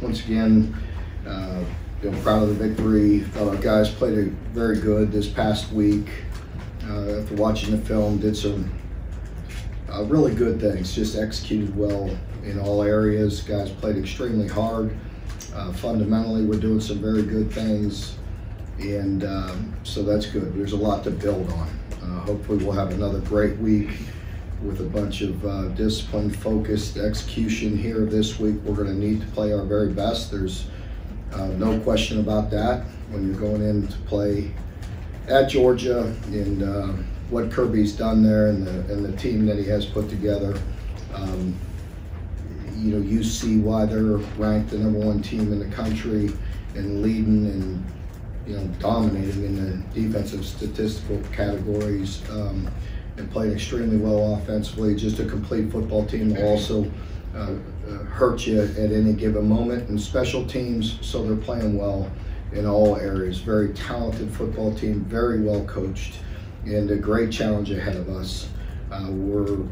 Once again, proud of the victory. Thought our guys played very good this past week. After watching the film, did some really good things. Just executed well in all areas. Guys played extremely hard. Fundamentally, we're doing some very good things, and so that's good. There's a lot to build on. Hopefully, we'll have another great week with a bunch of disciplined, focused execution here this week. We're going to need to play our very best. There's no question about that when you're going in to play at Georgia, and what Kirby's done there, and the team that he has put together. You see why they're ranked the #1 team in the country and leading and dominating in the defensive statistical categories, and playing extremely well offensively. Just a complete football team will also hurt you at any given moment. And special teams, so they're playing well in all areas. Very talented football team, very well coached, and a great challenge ahead of us. We're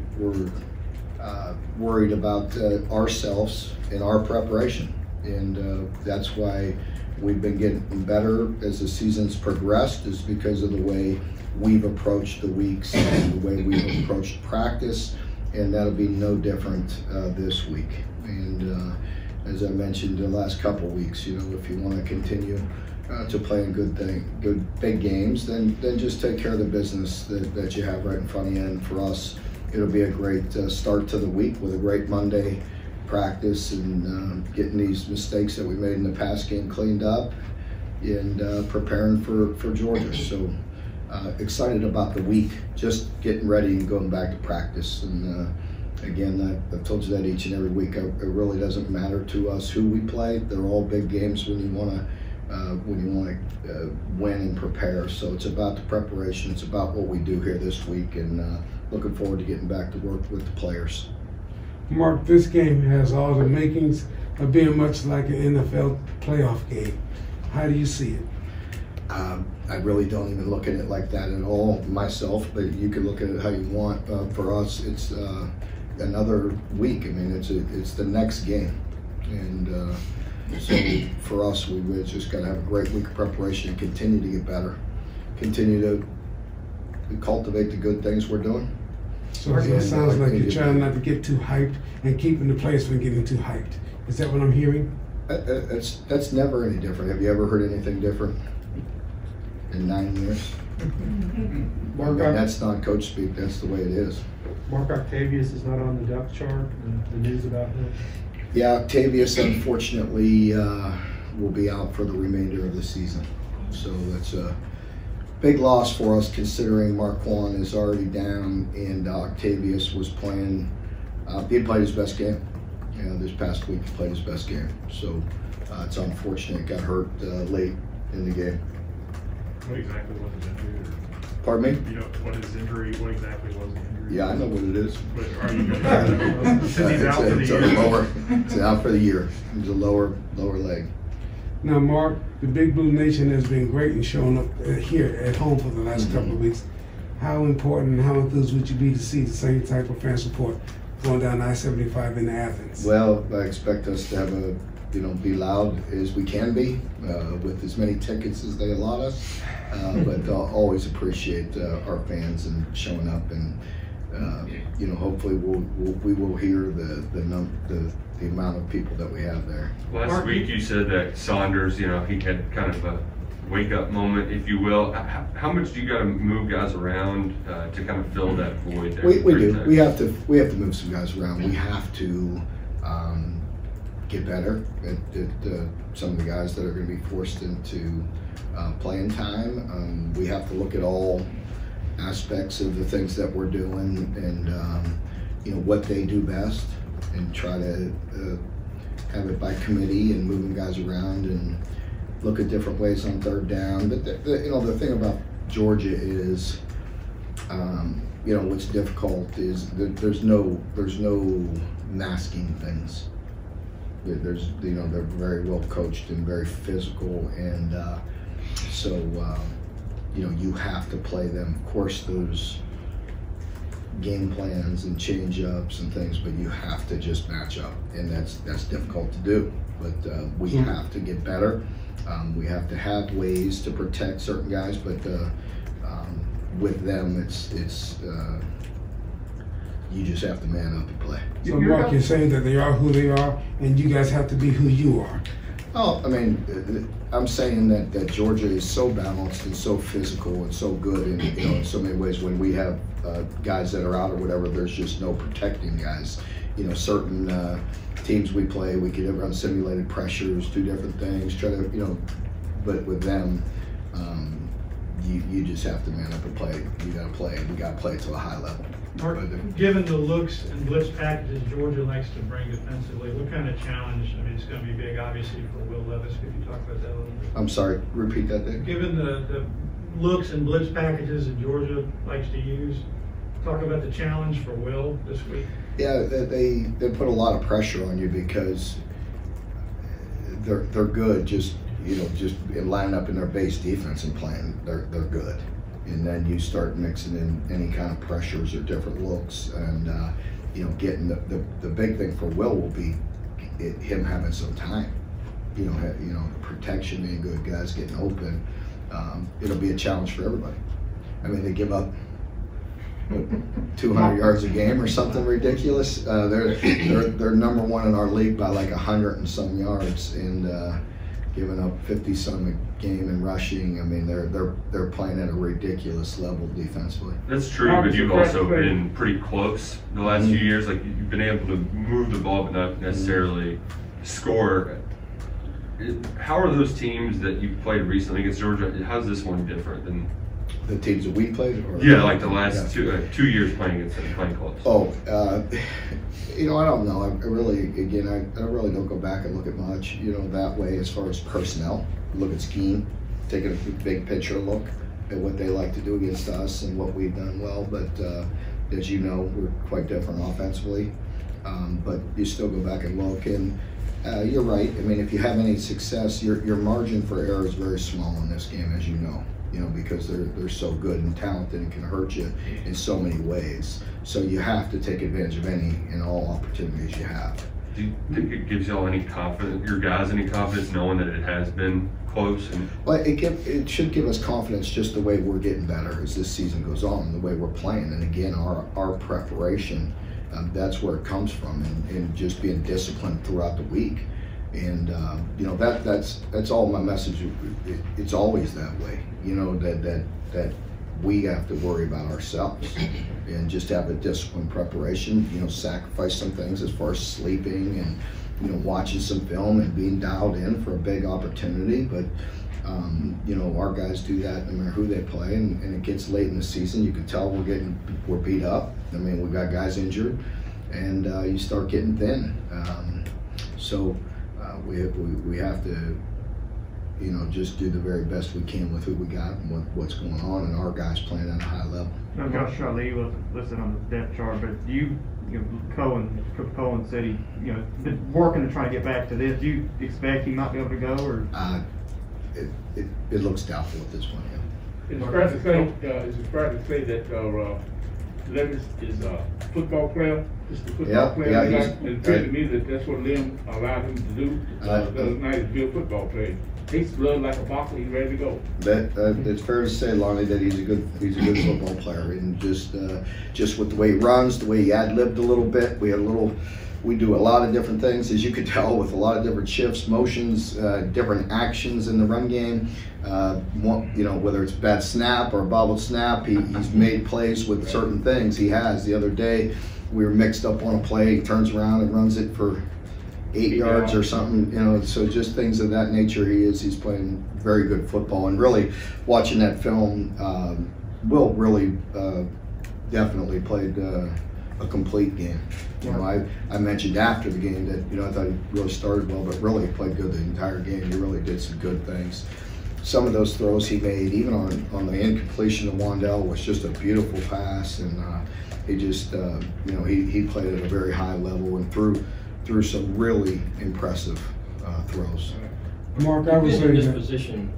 worried about ourselves and our preparation, and that's why we've been getting better as the season's progressed, is because of the way we've approached the weeks and the way we've approached practice, and that'll be no different this week. And as I mentioned the last couple weeks, if you want to continue to play in good big games, then just take care of the business that you have right in front of you. And for us, it'll be a great start to the week with a great Monday practice, and getting these mistakes that we made in the past game cleaned up, and preparing for Georgia. So excited about the week, just getting ready and going back to practice. And again, I've told you that each and every week. It really doesn't matter to us who we play. They're all big games when you want to win and prepare. So it's about the preparation. It's about what we do here this week, and looking forward to getting back to work with the players. Mark, this game has all the makings of being much like an NFL playoff game. How do you see it? I really don't even look at it like that at all myself, but you can look at it how you want. For us, it's another week. I mean, it's the next game, and so for us, we just got to have a great week of preparation and continue to get better, continue to cultivate the good things we're doing. So it sounds like you're trying not to get too hyped and keeping the players from getting too hyped. Is that what I'm hearing? That's never any different. Have you ever heard anything different in 9 years? Mark, that's not coach speak. That's the way it is. Mark Octavius is not on the depth chart. The news about him. Yeah, Octavius unfortunately will be out for the remainder of the season. So that's a big loss for us, considering Marquand is already down and Octavius was playing. He played his best game. This past week he played his best game. So it's unfortunate. Got hurt late in the game. What exactly was his injury? Pardon me? You know what his injury? What exactly was the injury? Yeah, I know what it is. But are you? He's out for the year. It's out for the year. It's a lower leg. Now, Mark, the Big Blue Nation has been great in showing up here at home for the last couple of weeks. How important and how enthused would you be to see the same type of fan support going down I-75 in Athens? Well, I expect us to have be loud as we can be, with as many tickets as they allot us. But always appreciate our fans and showing up, and hopefully we will hear the amount of people that we have there. Last week you said that Saunders, he had kind of a wake-up moment, if you will. How much do you got to move guys around to kind of fill that void there? We do. We have to move some guys around. We have to get better at some of the guys that are going to be forced into playing time. We have to look at all aspects of the things that we're doing, and what they do best, and try to have it by committee and moving guys around, and look at different ways on third down. But the thing about Georgia is, what's difficult is that there's no masking things. They're very well coached and very physical, and so you have to play them. Of course, game plans and change ups and things, but you have to just match up, and that's difficult to do. But we have to get better. We have to have ways to protect certain guys, but with them, it's you just have to man up and play. So Mark, you're saying that they are who they are, and you guys have to be who you are. Oh, I mean, I'm saying that Georgia is so balanced and so physical and so good in so many ways. When we have guys that are out or whatever, there's just no protecting guys. Certain teams we play, we could run simulated pressures, do different things, try to, but with them, you just have to man up and play. You got to play, and we got to play to a high level. Mark, given the looks and blitz packages Georgia likes to bring defensively, what kind of challenge? I mean, it's going to be big, obviously, for Will Levis. Could you talk about that a little bit? I'm sorry, repeat that, Dave. Given the looks and blitz packages that Georgia likes to use, talk about the challenge for Will this week. Yeah, they put a lot of pressure on you because they're good. Just in lining up in their base defense and playing, they're good. And then you start mixing in any kind of pressures or different looks, and getting the big thing for Will be him having some time. Protection, being good, guys getting open. It'll be a challenge for everybody. I mean, they give up 200 yards a game or something ridiculous. They're number one in our league by like 100 and some yards, and giving up 50-some a game in rushing. I mean, they're playing at a ridiculous level defensively. That's true, but you've also been pretty close the last few years. Like, you've been able to move the ball, but not necessarily score. How are those teams that you've played recently against Georgia? How's this one different than the teams that we played? Yeah, like the last 2 years playing against them, playing close. Oh, I don't know. I don't really go back and look at much, that way as far as personnel. Look at scheme, take a big picture look at what they like to do against us and what we've done well. But as you know, we're quite different offensively. But you still go back and look, and you're right. I mean, if you have any success, your margin for error is very small in this game, as you know. Because they're so good and talented and can hurt you in so many ways. So you have to take advantage of any and all opportunities you have. Do you think it gives y'all any confidence, your guys any confidence, knowing that it has been close? Well, it should give us confidence just the way we're getting better as this season goes on, the way we're playing. And again, our preparation, that's where it comes from, and just being disciplined throughout the week. And that's all my message. It's always that way, that we have to worry about ourselves and just have a disciplined preparation. Sacrifice some things as far as sleeping and watching some film and being dialed in for a big opportunity. But our guys do that no matter who they play, and it gets late in the season. You can tell we're beat up. I mean, we got guys injured, and you start getting thin. We have to, just do the very best we can with who we got and what's going on, and our guys playing at a high level. Now, Josh Charlie was listed on the depth chart, but Coach Cohen said he, been working to try to get back to this. Do you expect he might be able to go, or? It looks doubtful at this point. Yeah. Is it fair to say that Levis is a football player? Just a football player. It appeared to me that that's what Lim allowed him to do the other night, to be a football player. Takes blood like a boxer. He's ready to go. It's fair to say, Lonnie, that he's a good football player, and just with the way he runs, the way he ad-libbed a little bit. We do a lot of different things, as you could tell, with a lot of different shifts, motions, different actions in the run game. Whether it's bad snap or a bobbled snap, he's made plays with certain things. He has. The other day, we were mixed up on a play. He turns around and runs it for 8 yards or something. So just things of that nature. He's playing very good football, and really watching that film, Will really definitely played a complete game. I mentioned after the game that I thought he really started well, but really played good the entire game. He really did some good things. Some of those throws he made, even on the incompletion of Wandell, was just a beautiful pass, and he just he played at a very high level and threw some really impressive throws. Mark, I was in this position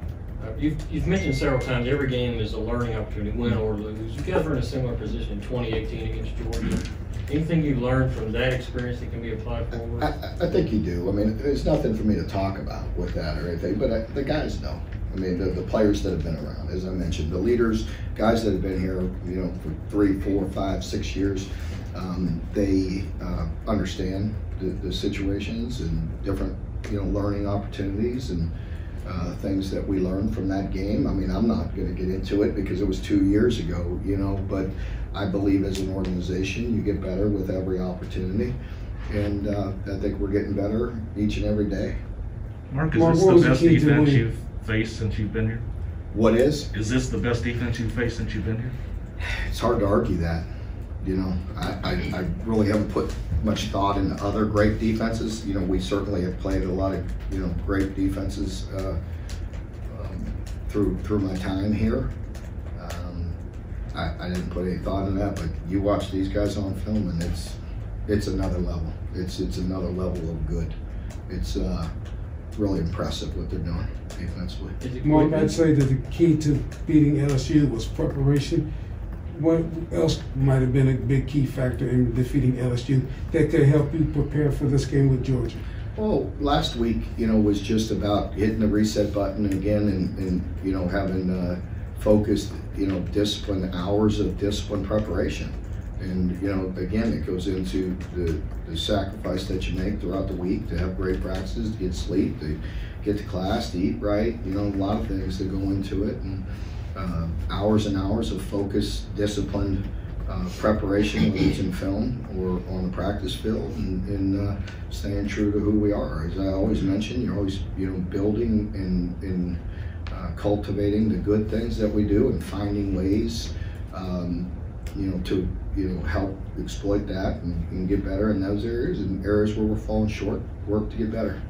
You've mentioned several times every game is a learning opportunity, win or lose. You guys were in a similar position in 2018 against Georgia. Anything you learned from that experience that can be applied forward? I think you do. I mean, there's nothing for me to talk about with that or anything, but the guys know. I mean, the players that have been around, as I mentioned, the leaders, guys that have been here, you know, for 3, 4, 5, 6 years, they understand the situations and different, you know, learning opportunities and things that we learned from that game. I mean, I'm not going to get into it because it was 2 years ago, you know, but I believe as an organization, you get better with every opportunity. And I think we're getting better each and every day. Mark, is this the best defense you've faced since you've been here? What is? Is this the best defense you've faced since you've been here? It's hard to argue that. You know, I really haven't put much thought into other great defenses. You know, we certainly have played a lot of, you know, great defenses through my time here. I didn't put any thought in that, but you watch these guys on film and it's another level. It's another level of good. It's really impressive what they're doing defensively. Mark, I'd say that the key to beating LSU was preparation. What else might have been a big key factor in defeating LSU that could help you prepare for this game with Georgia? Well, last week, you know, was just about hitting the reset button again and you know, having focused, you know, discipline, hours of discipline preparation. And, you know, again, it goes into the sacrifice that you make throughout the week to have great practices, to get sleep, to get to class, to eat right, you know, a lot of things that go into it. And hours and hours of focused, disciplined preparation, whether it's in film or on the practice field, and staying true to who we are. As I always mention, you're always, you know, building and cultivating the good things that we do and finding ways, you know, to, you know, help exploit that and get better in those areas, and areas where we're falling short, work to get better.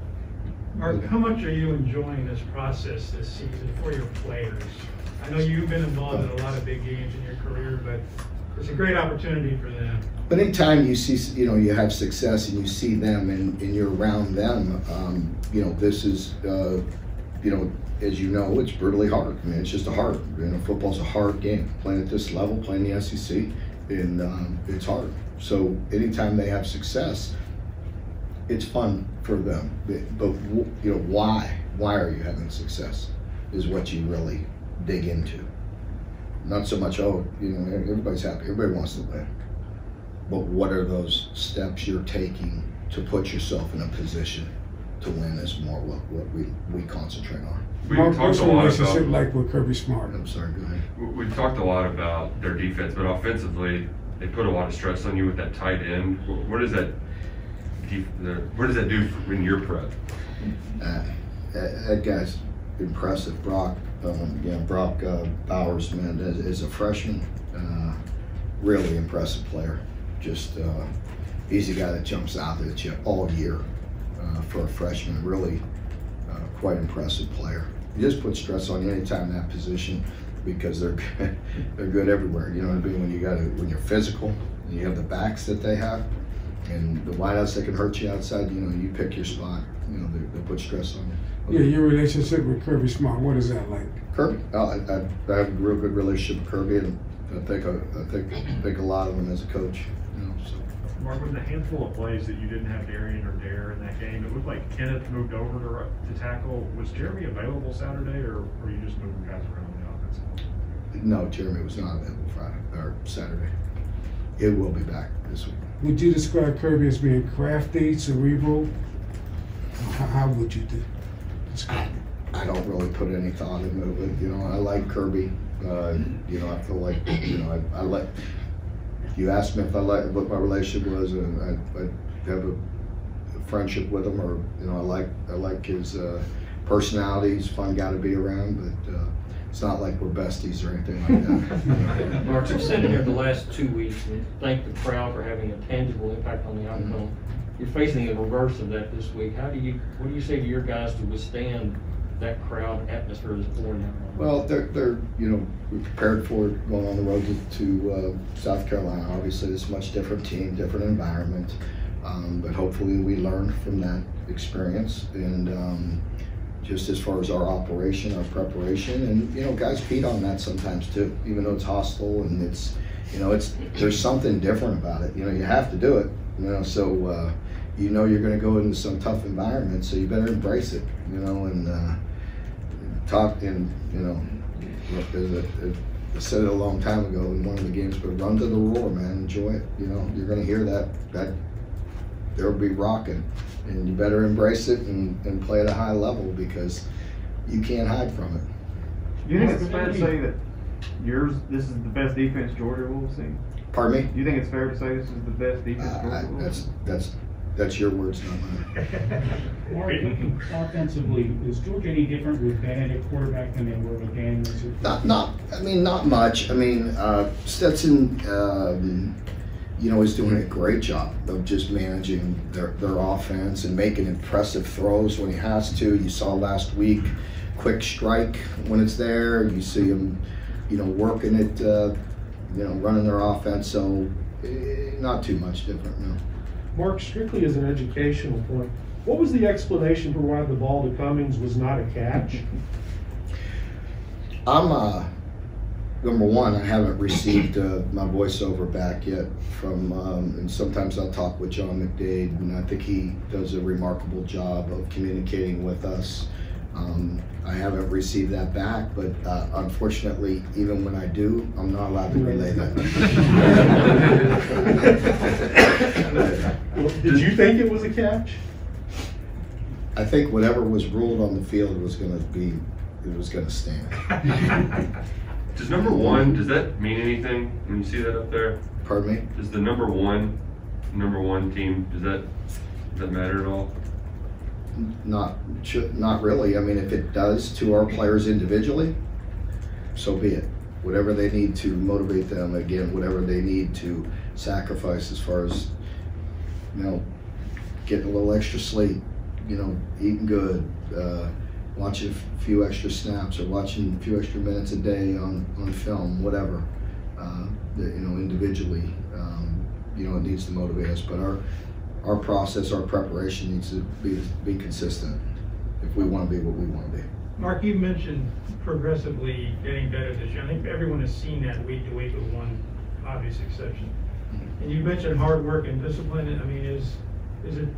Mark, how much are you enjoying this process this season for your players? I know you've been involved in a lot of big games in your career, but it's a great opportunity for them. But anytime you see, you know, you have success and you see them and you're around them, you know, this is, you know, as you know, it's brutally hard. I mean, it's just you know, football's a hard game. Playing at this level, playing the SEC, and it's hard. So anytime they have success, it's fun for them. But you know, why are you having success is what you really dig into. Not so much, oh, you know, everybody's happy, everybody wants to win. But what are those steps you're taking to put yourself in a position to win is more what we concentrate on. Mark, what's your relationship like with Kirby Smart? I'm sorry, go ahead. We've talked a lot about their defense, but offensively, they put a lot of stress on you with that tight end. What does that do when you're prep? That guy's impressive. Brock Bowers, man, is a freshman, really impressive player. Just he's a guy that jumps out at you all year for a freshman. Really quite impressive player. You just put stress on you anytime in that position because they're good everywhere. You know what I mean? When you're physical and you have the backs that they have and the wideouts that can hurt you outside, you know, you pick your spot. You know, they put stress on you. Yeah, your relationship with Kirby Smart, what is that like? Kirby, I have a real good relationship with Kirby, and I think a lot of him as a coach. You know, so. Mark, with the handful of plays that you didn't have Darian or Dare in that game, it looked like Kenneth moved over to tackle. Was Jeremy available Saturday, or were you just moving guys around on the offensive line? No, Jeremy was not available Saturday. It will be back this week. Would you describe Kirby as being crafty, cerebral? How would you describe it? I don't really put any thought into it. You know, I like Kirby. You know, I feel like, you know, I like. If you asked me if I like what my relationship was, I have a friendship with him, or you know, I like his personality. He's a fun guy to be around, but it's not like we're besties or anything like that. Mark, you've sitting here the last 2 weeks and thank the crowd for having a tangible impact on the outcome. Mm-hmm. You're facing the reverse of that this week. What do you say to your guys to withstand that crowd atmosphere that's pouring out? Well, they're you know, we're prepared for it going on the road to South Carolina. Obviously, it's a much different team, different environment, but hopefully we learn from that experience and just as far as our operation, our preparation, and you know, guys beat on that sometimes too, even though it's hostile and it's, you know, there's something different about it. You know, you have to do it. You know, so you know you're going to go into some tough environment, so you better embrace it. You know, and talk and you know, I said it a long time ago in one of the games, but run to the roar, man. Enjoy it. You know, you're going to hear that there'll be rocking, and you better embrace it and play at a high level because you can't hide from it. Do you think it's fair to say that this is the best defense Georgia will see? Pardon me? Do you think it's fair to say this is the best defense Georgia will see? That's your words, not mine. Mark, offensively, is Georgia any different with Ben at quarterback than they were with Dan? Not much. I mean, Stetson, you know, is doing a great job of just managing their offense and making impressive throws when he has to. You saw last week, quick strike when it's there. You see him, you know, working it, you know, running their offense. So not too much different, no. Mark, strictly as an educational point, what was the explanation for why the ball to Cummings was not a catch? Number one, I haven't received my voiceover back yet from, and sometimes I'll talk with John McDade, and I think he does a remarkable job of communicating with us. I haven't received that back, but unfortunately, even when I do, I'm not allowed to relay that. Did you think it was a catch? I think whatever was ruled on the field was going to stand. Does number one, does that mean anything when you see that up there? Pardon me? Does the number one team, does that matter at all? Not really. I mean, if it does to our players individually, so be it. Whatever they need to motivate them, again, whatever they need to sacrifice as far as, you know, getting a little extra sleep, you know, eating good, watching a few extra snaps or watching a few extra minutes a day on film, whatever, you know, individually, you know, it needs to motivate us. But our process, our preparation needs to be consistent if we want to be what we want to be. Mark, you mentioned progressively getting better this year. I think everyone has seen that week to week with one obvious exception. And you mentioned hard work and discipline. I mean, is it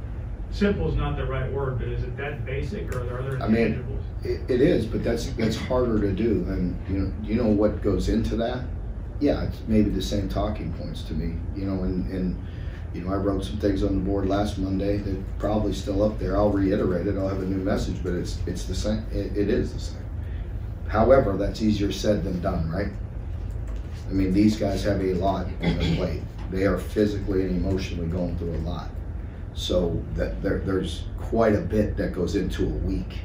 simple is not the right word, but is it that basic, or are there intangibles? I mean, it is, but that's harder to do. And you know what goes into that? Yeah, it's maybe the same talking points to me. You know, and you know, I wrote some things on the board last Monday that probably still up there. I'll reiterate it. I'll have a new message, but it's the same. It is the same. However, that's easier said than done, right? I mean, these guys have a lot on their plate. They are physically and emotionally going through a lot. So that there's quite a bit that goes into a week.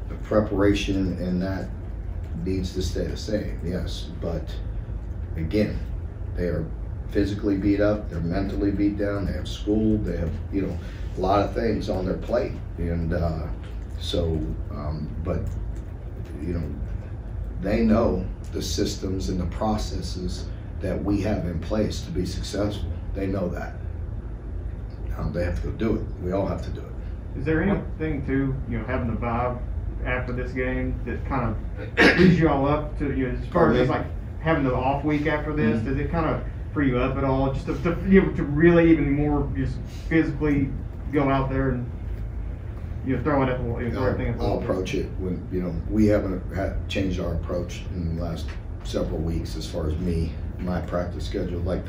The preparation and that needs to stay the same, yes. But again, they are physically beat up, they're mentally beat down, they have school, they have, you know, a lot of things on their plate. And but, you know, they know the systems and the processes that we have in place to be successful. They know that. They have to go do it. We all have to do it. Is there anything to, you know, having the vibe after this game that kind of frees you all up to, you know, as far as like having the off week after this? Does it kind of free you up at all, just to you know, to really even more just physically go out there and, you know, throw it at the wall? I'll approach it when, you know, we haven't changed our approach in the last several weeks as far as my practice schedule. Like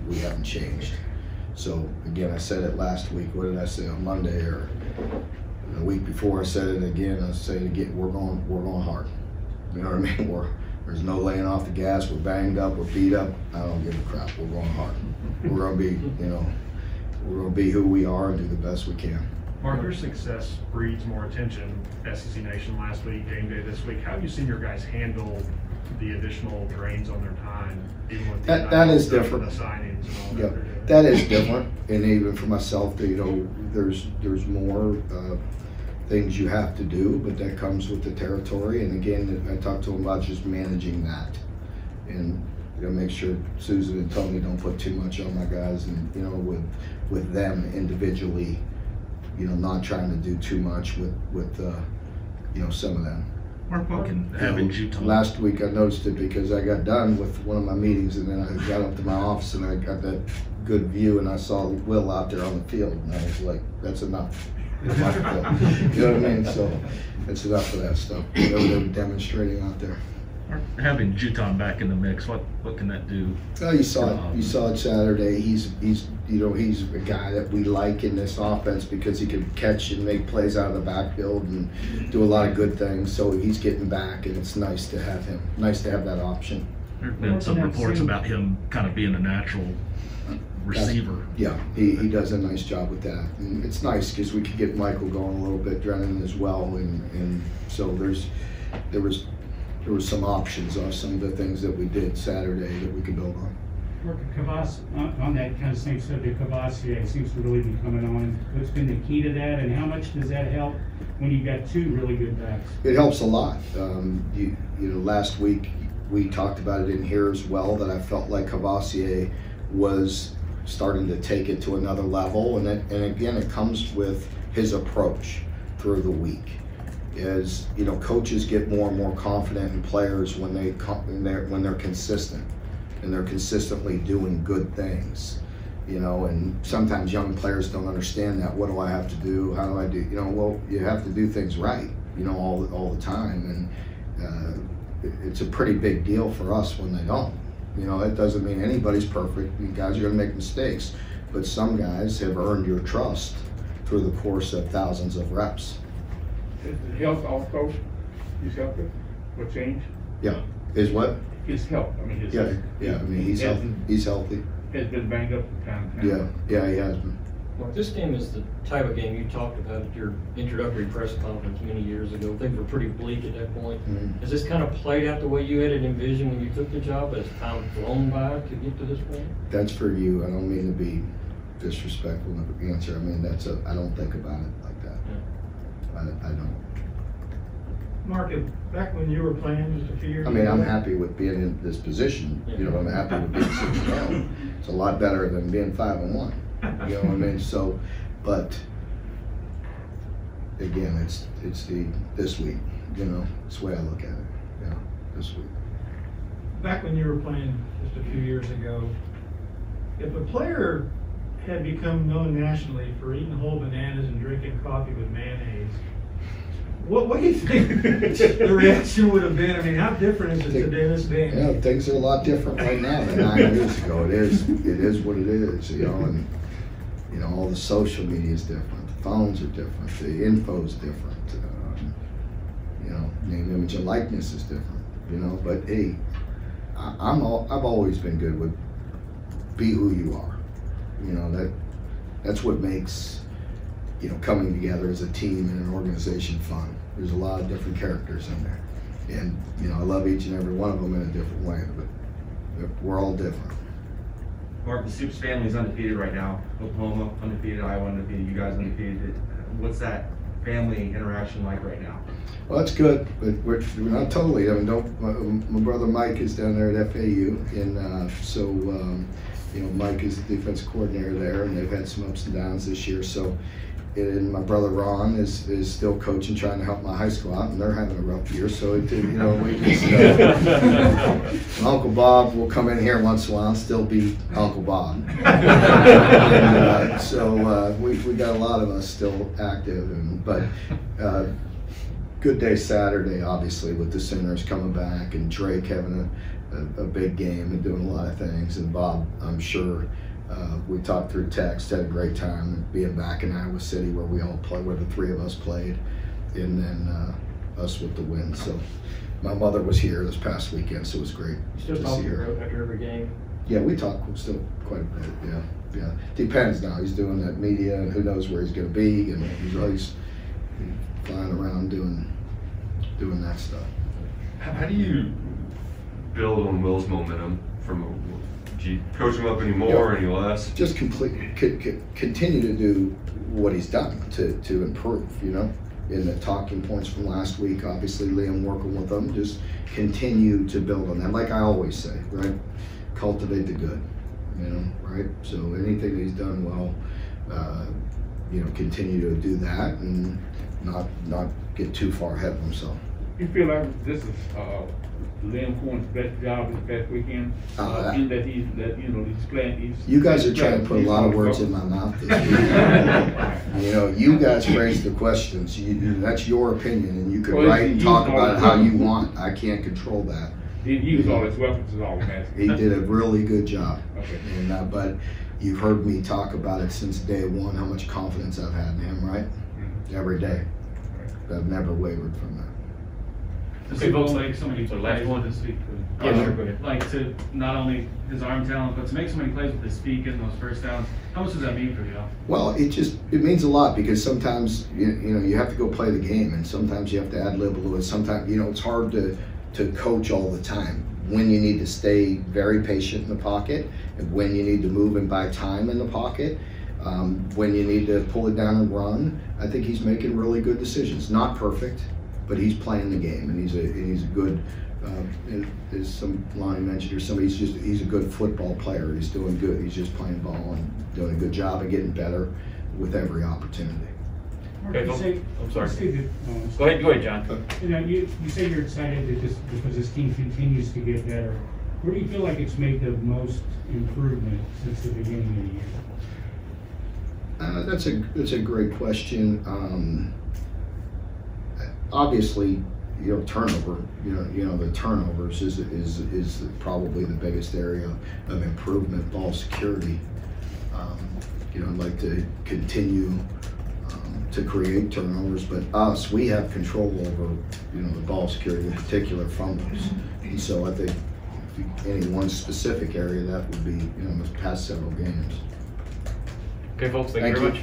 we haven't changed. So again, I said it last week. What did I say on Monday or the week before? I said it again. I say it again. We're going hard. You know what I mean? There's no laying off the gas. We're banged up. We're beat up. I don't give a crap. We're going hard. We're going to be, you know, we're going to be who we are and do the best we can. Mark, your success breeds more attention. SEC Nation last week, game day this week. How have you seen your guys handle the additional drains on their time, even with the that is different. The signings and all yeah, that? That is different, and even for myself, you know, there's more things you have to do, but that comes with the territory. And again, I talked to them about just managing that, and you know, make sure Susan and Tony don't put too much on my guys, and you know, with them individually, you know, not trying to do too much with you know, some of them. Mark, what can having Utah? Last week I noticed it because I got done with one of my meetings and then I got up to my office and I got that good view and I saw Will out there on the field and I was like, that's enough. You know what I mean? So it's enough of that stuff. Whatever they're demonstrating out there. Having Juton back in the mix, what can that do? Oh, you saw it Saturday. He's you know, he's a guy that we like in this offense because he can catch and make plays out of the backfield and do a lot of good things. So he's getting back, and it's nice to have him. Nice to have that option. There have been some reports about him kind of being a natural receiver. Yeah, he does a nice job with that. And it's nice because we could get Michael going a little bit, Drennan as well, and so there was some options on some of the things that we did Saturday that we could build on. On that kind of same subject, Cavassier seems to really be coming on. What's been the key to that, and how much does that help when you've got two really good backs? It helps a lot. You know, last week we talked about it in here as well, that I felt like Cavassier was starting to take it to another level, and again, it comes with his approach through the week. As you know, coaches get more and more confident in players when they're consistent and they're consistently doing good things. You know, and sometimes young players don't understand that. What do I have to do? How do I do? You know, well, you have to do things right. You know, all the time, and it's a pretty big deal for us when they don't. You know, it doesn't mean anybody's perfect. You guys are going to make mistakes, but some guys have earned your trust through the course of thousands of reps. Is the health off, coach? His health will change? Yeah. His what? His health. I mean, his yeah. I mean, he's healthy. He's healthy. Has been banged up from time to time. Yeah, he has been. Well, this game is the type of game you talked about at your introductory press conference many years ago. Things were pretty bleak at that point. Mm-hmm. Has this kind of played out the way you had it envisioned when you took the job? Has time flown by to get to this point? That's for you. I don't mean to be disrespectful in the answer. I mean, I don't think about it like that. Yeah. I don't. Mark, back when you were playing just a few years ago. I mean, I'm happy with being in this position. You know, I'm happy with being 6-0. It's a lot better than being 5-1. You know what I mean? So, but again, it's this week. You know, it's the way I look at it. Yeah, this week. Back when you were playing just a few years ago, if a player had become known nationally for eating whole bananas and drinking coffee with mayonnaise, what do you think the reaction would have been? I mean, how different is it today in this day? Yeah, things are a lot different right now than 9 years ago. It is what it is. You know, and you know, all the social media is different. The phones are different. The info's different. You know, name, image, and likeness is different. You know, but hey, I've always been good with be who you are. You know, that's what makes, you know, coming together as a team and an organization fun. There's a lot of different characters in there, and you know, I love each and every one of them in a different way, but we're all different. Mark, the Stoops family is undefeated right now. Oklahoma undefeated, Iowa undefeated, you guys undefeated. What's that family interaction like right now? Well, that's good, but we're not totally. I mean, my brother Mike is down there at FAU, and so you know, Mike is the defensive coordinator there, and they've had some ups and downs this year. So, and my brother Ron is still coaching, trying to help my high school out, and they're having a rough year. So, you know, we just Uncle Bob will come in here once in a while and still be Uncle Bob. And, so we got a lot of us still active, but good day Saturday, obviously, with the Sooners coming back and Drake having a big game and doing a lot of things, and Bob, I'm sure. We talked through text, had a great time being back in Iowa City where we all played, where the three of us played, and then us with the win. So my mother was here this past weekend, so it was great You still to talk see her. after every game? Yeah, we talk still quite a bit, yeah. Depends now. He's doing that media, and who knows where he's going to be, and he's always flying around doing that stuff. How do you build on Will's momentum from do you coach him up anymore, any less? Just continue to do what he's done to improve, you know. In the talking points from last week, obviously Liam working with them, just continue to build on that. Like I always say, right? Cultivate the good, you know, right? So anything that he's done well, continue to do that and not get too far ahead of himself. You feel like this is Liam Corn's best job this past weekend? In that he's playing. You guys are trying to put a lot of words in my mouth this week. You guys raise the questions. That's your opinion, and you can write and talk about it how you want. I can't control that. He used all his weapons is all I'm asking. He did a really good job. Okay. And, but you've heard me talk about it since day one, how much confidence I've had in him, right? Mm-hmm. Every day. I've never wavered from that. Okay, folks, like so many plays with his feet. Yeah, sure, go ahead. Like to not only his arm talent, but to make so many plays with his feet, getting those first downs. How much does that mean for you? Well, it means a lot because sometimes you have to go play the game, and sometimes you have to ad lib a little. Sometimes it's hard to coach all the time. When you need to stay very patient in the pocket, and when you need to move and buy time in the pocket, when you need to pull it down and run. I think he's making really good decisions. Not perfect, but he's playing the game, and he's a good. As some Lonnie mentioned or somebody, he's a good football player. He's doing good. He's just playing ball and doing a good job of getting better with every opportunity. Okay, I'm sorry. Go ahead, John. You say you're excited that because this team continues to get better. Where do you feel like it's made the most improvement since the beginning of the year? That's a great question. Obviously, turnover. The turnovers is probably the biggest area of improvement. Ball security. I'd like to continue to create turnovers, but we have control over the ball security, in particular fumbles. And so I think any one specific area that would be the past several games. Okay, folks, thank you very much.